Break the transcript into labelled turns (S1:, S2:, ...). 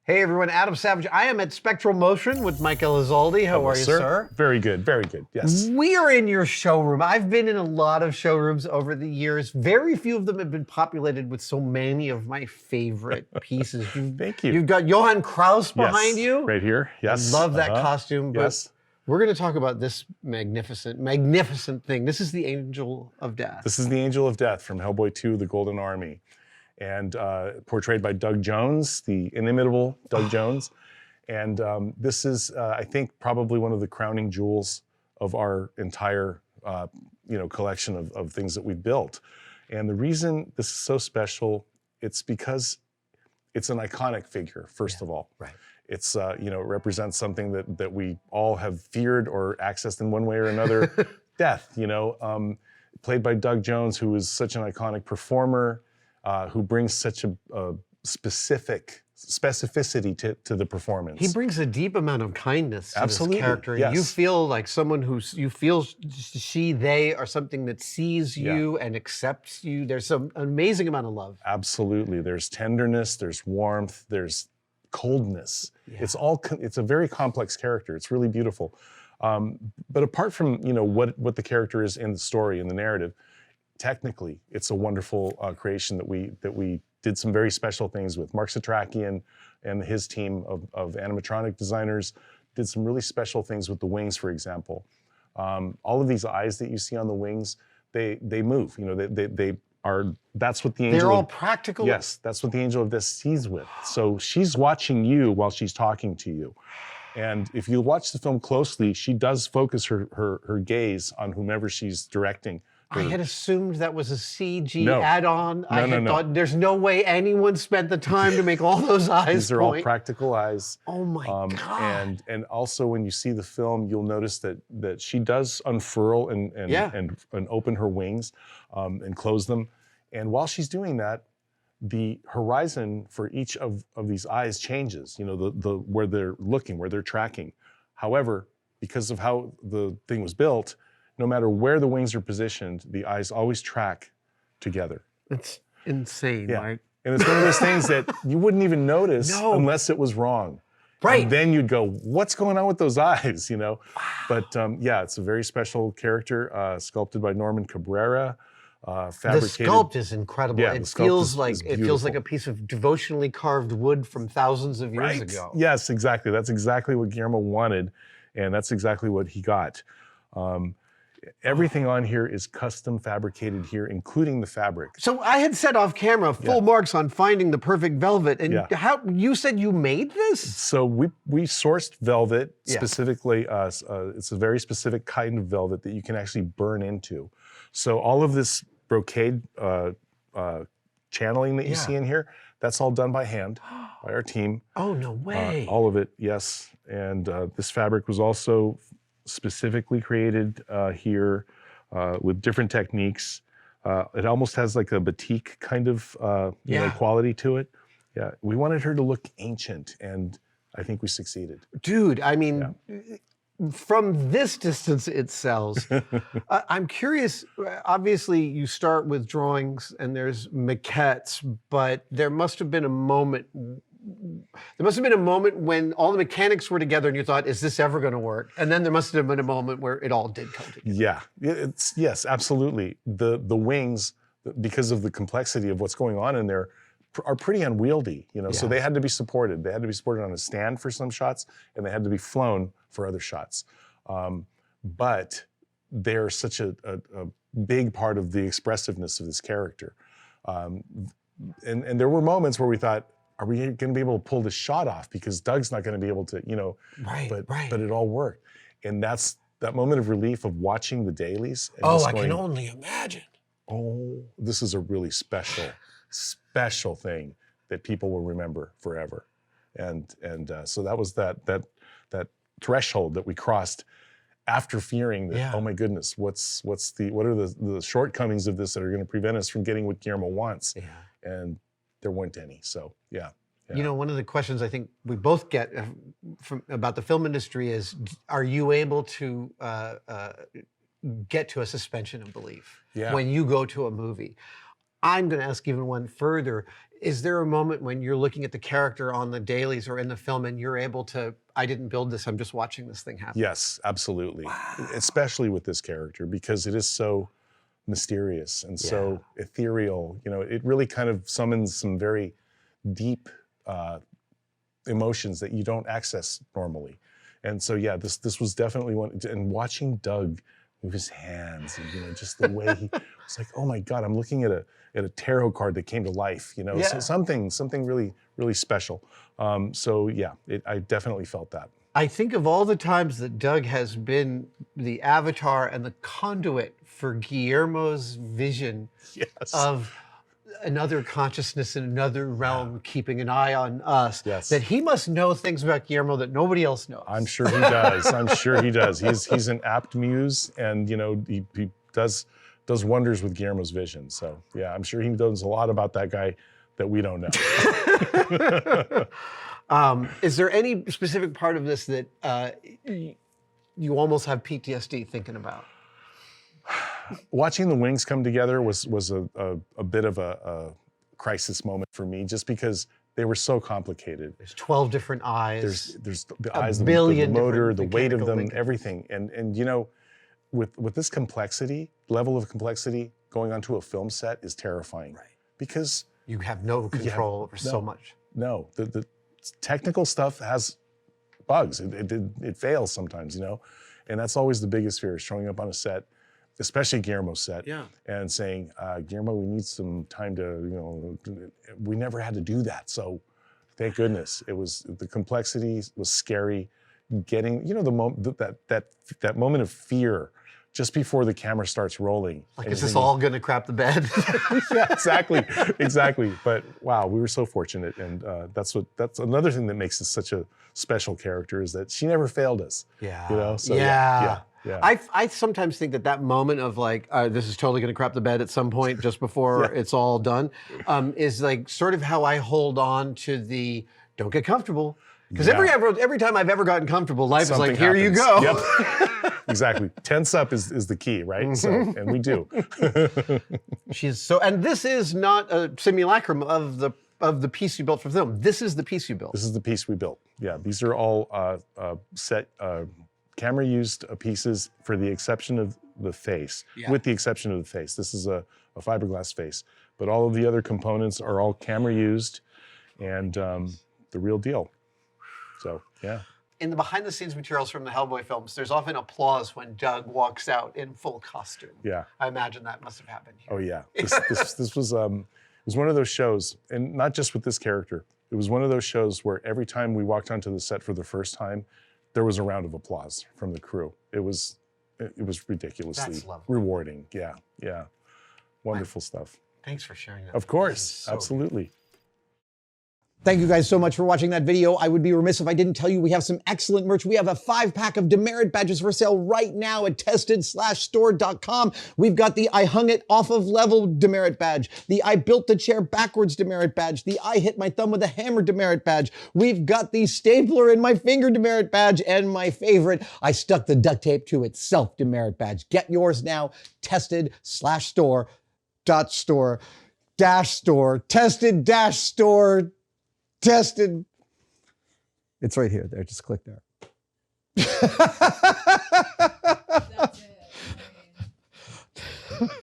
S1: Hey everyone, Adam Savage. I am at Spectral Motion with Mike Elizalde. How are you, sir?
S2: Very good, yes.
S1: We are in your showroom. I've been in a lot of showrooms over the years. Very few of them have been populated with so many of my favorite pieces.
S2: Thank you.
S1: You've got Johann Kraus behind you.
S2: Right here, yes.
S1: I love that costume. But
S2: yes.
S1: We're going to talk about this magnificent thing. This is the Angel of Death.
S2: This is the Angel of Death from Hellboy 2, The Golden Army. And portrayed by Doug Jones, the inimitable Doug Jones. And this is, I think, probably one of the crowning jewels of our entire, collection of things that we've built. And the reason this is so special, it's because it's an iconic figure, first of all.
S1: Right.
S2: It's, it represents something that we all have feared or accessed in one way or another, death, played by Doug Jones, who is such an iconic performer, who brings such a specificity to the performance.
S1: He brings a deep amount of kindness to this character.
S2: Yes.
S1: You feel like someone you feel they are something that sees you and accepts you. There's some amazing amount of love.
S2: Absolutely. There's tenderness, there's warmth, there's coldness. Yeah. It's a very complex character. It's really beautiful. But apart from, what the character is in the story, in the narrative, technically, it's a wonderful creation that we did some very special things with. Mark Satrakian and his team of animatronic designers did some really special things with the wings, for example. All of these eyes that you see on the wings, they move. That's what the angel.
S1: They're all practical.
S2: Yes, that's what the Angel of Death sees with. So she's watching you while she's talking to you. And if you watch the film closely, she does focus her gaze on whomever she's directing.
S1: I had assumed that was a CG
S2: No.
S1: add-on.
S2: No,
S1: I had
S2: no.
S1: thought there's no way anyone spent the time to make all those eyes
S2: These are
S1: point.
S2: all practical eyes.
S1: Oh my God.
S2: And also when you see the film, you'll notice that she does unfurl and open her wings and close them. And while she's doing that, the horizon for each of these eyes changes, the where they're looking, where they're tracking. However, because of how the thing was built, no matter where the wings are positioned, the eyes always track together.
S1: It's insane,
S2: Yeah.
S1: Mike.
S2: And it's one of those things that you wouldn't even notice unless it was wrong.
S1: Right.
S2: And then you'd go, what's going on with those eyes, Wow. But it's a very special character, sculpted by Norman Cabrera, fabricated.
S1: The sculpt is incredible.
S2: Yeah,
S1: it feels like a piece of devotionally carved wood from thousands of years ago.
S2: Yes, exactly. That's exactly what Guillermo wanted, and that's exactly what he got. Everything on here is custom fabricated here, including the fabric.
S1: So I had said off camera, full marks on finding the perfect velvet. And how you said you made this?
S2: So we sourced velvet specifically. It's a very specific kind of velvet that you can actually burn into. So all of this brocade channeling that you see in here, that's all done by hand by our team.
S1: Oh, no way.
S2: All of it, yes. And this fabric was also specifically created here with different techniques. It almost has like a batik kind of quality to it. Yeah, we wanted her to look ancient, and I think we succeeded.
S1: Dude, I mean, from this distance it sells. I'm curious, obviously you start with drawings and there's maquettes, but there must have been a moment when all the mechanics were together and you thought, is this ever going to work? And then there must have been a moment where it all did come together.
S2: Yeah, yes, absolutely. The wings, because of the complexity of what's going on in there, are pretty unwieldy, So they had to be supported. They had to be supported on a stand for some shots, and they had to be flown for other shots. But they're such a big part of the expressiveness of this character. And there were moments where we thought, are we going to be able to pull this shot off? Because Doug's not going to be able to, but it all worked. And that's that moment of relief of watching the dailies. And
S1: I can only imagine.
S2: Oh, this is a really special thing that people will remember forever. And so that was that threshold that we crossed after fearing that, oh my goodness, what are the shortcomings of this that are going to prevent us from getting what Guillermo wants? Yeah. And there weren't any, so yeah.
S1: One of the questions I think we both get about the film industry is, are you able to get to a suspension of belief when you go to a movie? I'm going to ask even one further. Is there a moment when you're looking at the character on the dailies or in the film and you're able to, I didn't build this, I'm just watching this thing happen?
S2: Yes, absolutely. Wow. Especially with this character, because it is so mysterious and so ethereal. You know, it really kind of summons some very deep emotions that you don't access normally. And so, yeah, this was definitely one. And watching Doug move his hands, and, you know, just the way he was like, oh my God, I'm looking at a tarot card that came to life. You know, so something really, really special. So yeah, I definitely felt that.
S1: I think of all the times that Doug has been the avatar and the conduit for Guillermo's vision of another consciousness in another realm, keeping an eye on us, that he must know things about Guillermo that nobody else knows.
S2: I'm sure he does. I'm sure he does. He's an apt muse, and you know, he does wonders with Guillermo's vision. So yeah, I'm sure he knows a lot about that guy that we don't know.
S1: Is there any specific part of this that you almost have PTSD thinking about?
S2: Watching the wings come together was a bit of a crisis moment for me, just because they were so complicated.
S1: There's 12 different eyes.
S2: There's the eyes, the motor, the weight of them, everything. And you know, with this complexity, level of complexity, going onto a film set is terrifying. Right. Because
S1: you have no control over so much.
S2: No, the technical stuff has bugs. It fails sometimes, you know? And that's always the biggest fear, is showing up on a set, especially Guillermo's set, and saying, Guillermo, we need some time to, you know, we never had to do that. So thank goodness. The complexity was scary. Getting, you know, that moment of fear just before the camera starts rolling.
S1: Like, is this all gonna crap the bed?
S2: Yeah, exactly. But wow, we were so fortunate, and that's another thing that makes us such a special character, is that she never failed us.
S1: Yeah.
S2: You know. So
S1: yeah. I sometimes think that moment of like, this is totally gonna crap the bed at some point just before it's all done, is like sort of how I hold on to the don't get comfortable. Because every time I've ever gotten comfortable, life is like, here you go.
S2: Yep. Exactly. Tense up is the key, right? So, and we do.
S1: And this is not a simulacrum of the piece you built for film. This is the piece you built.
S2: This is the piece we built. Yeah, these are all camera used pieces, for the exception of the face. With the exception of the face, this is a fiberglass face, but all of the other components are all camera used, and the real deal. So yeah.
S1: In the behind-the-scenes materials from the Hellboy films, there's often applause when Doug walks out in full costume.
S2: Yeah.
S1: I imagine that must have happened here.
S2: Oh yeah. This was one of those shows, and not just with this character. It was one of those shows where every time we walked onto the set for the first time, there was a round of applause from the crew. It was ridiculously rewarding. Yeah. Wonderful stuff.
S1: Thanks for sharing that.
S2: Of course, absolutely.
S3: Thank you guys so much for watching that video. I would be remiss if I didn't tell you we have some excellent merch. We have a 5-pack of demerit badges for sale right now at tested/store.com. We've got the I hung it off of level demerit badge, the I built the chair backwards demerit badge, the I hit my thumb with a hammer demerit badge. We've got the stapler in my finger demerit badge, and my favorite, I stuck the duct tape to itself demerit badge. Get yours now, tested/store.store. Tested-store. Tested. It's right here. There. Just click there.